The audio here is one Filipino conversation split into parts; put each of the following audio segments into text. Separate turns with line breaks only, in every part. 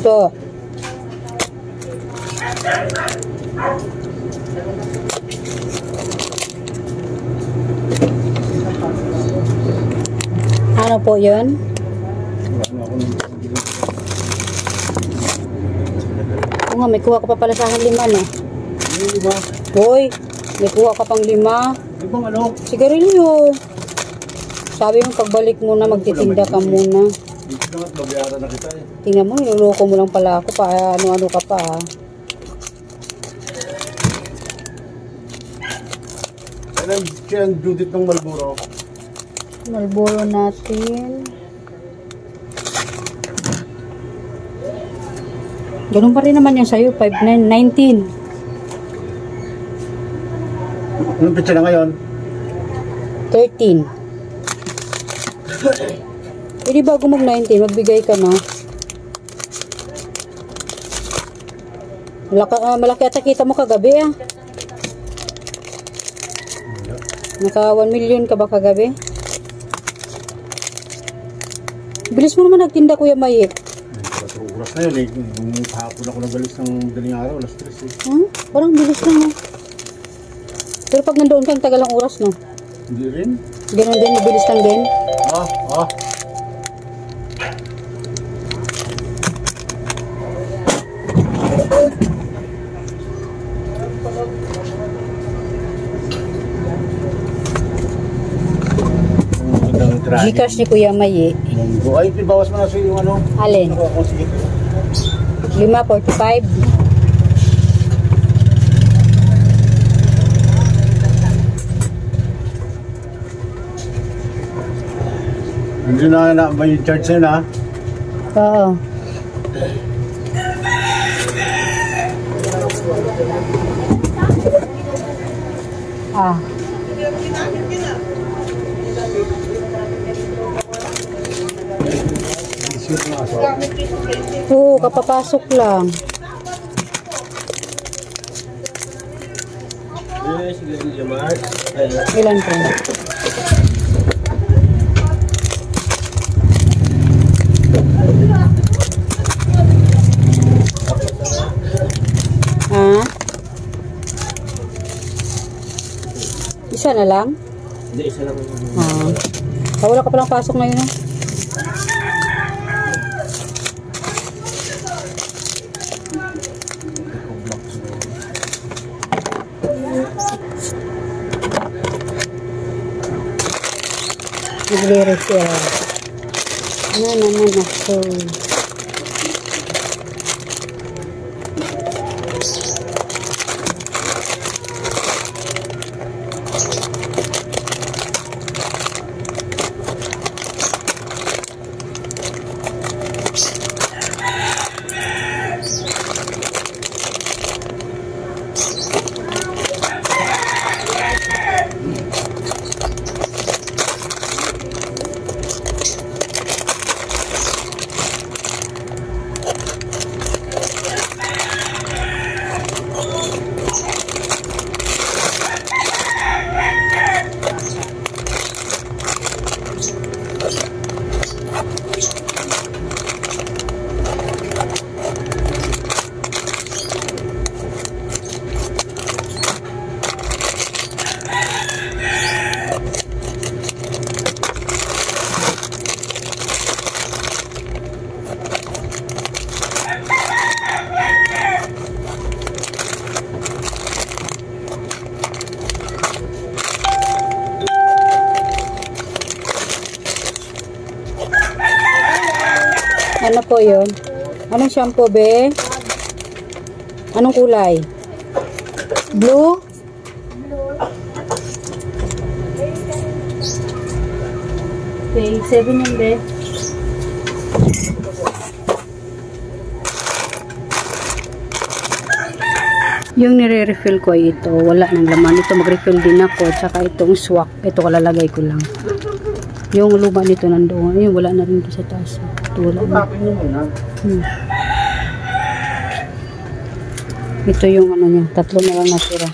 Ito. Ano po yun? Oo nga, may kuha ka pa pala sa akin 5 no? Hoy, may kuha ka pang 5.
Ano?
Sigarilyo. Sabi mo pagbalik mo na magtitinda ka muna.
Dito naman, babayaran na kita eh.
Tingnan mo, niloloko mo lang pala ako pa. Ano-ano ka pa.
Kailan siya ang Judith ng Marlboro?
Marlboro natin. Ganun pa rin naman yung sa'yo. 5,919.
Anong pitsa na ngayon?
13. Pwede bago mag-19, magbigay ka na. Malaki ata kita mo kagabi ah. Naka 1 million ka ba kagabi? Bilis mo naman nagtinda, Kuya Mayi.
4 oras na yun eh. Nung hapon ako nagalis ng daling araw, alas 3 eh.
Parang bilis lang oh. Pero pag nandoon kang tagal ang oras no?
Hindi rin.
Ganun din, bilis lang din. Gcash ni Kuya Mayi.
Ay, bawas mo na sa yung ano.
Alin? 5.45.
Hindi na ba yung charge na yun ha?
Oo. Oo, kapapasok lang. Ilan po? Isa na lang?
Hindi, isa lang.
Wala ka palang pasok ngayon eh. Nagre-refill. Ano naman ako? Ano po yun? Anong shampoo, be? Anong kulay? Blue? Okay, 7 yan, be. Yung nire-refill ko ay ito. Wala nang laman. Ito mag-refill din ako. Tsaka itong swak. Ito kalalagay ko lang. Yung luma nito nandoon. Yung wala na rin ito sa taas. Ito wala na. Ito yung ano niya. 3 na lang natira.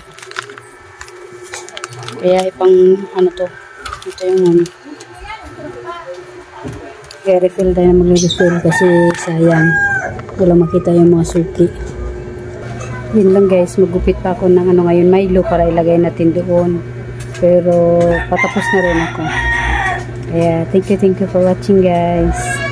Kaya ipang ano to. Ito yung ano. Kaya refill tayo na mag-refill kasi sayang. Wala makita yung mga suki. Yun lang guys, magupit pa ako ng ano ngayon, Milo para ilagay natin doon. Pero patapos na rin ako. Kaya thank you for watching guys.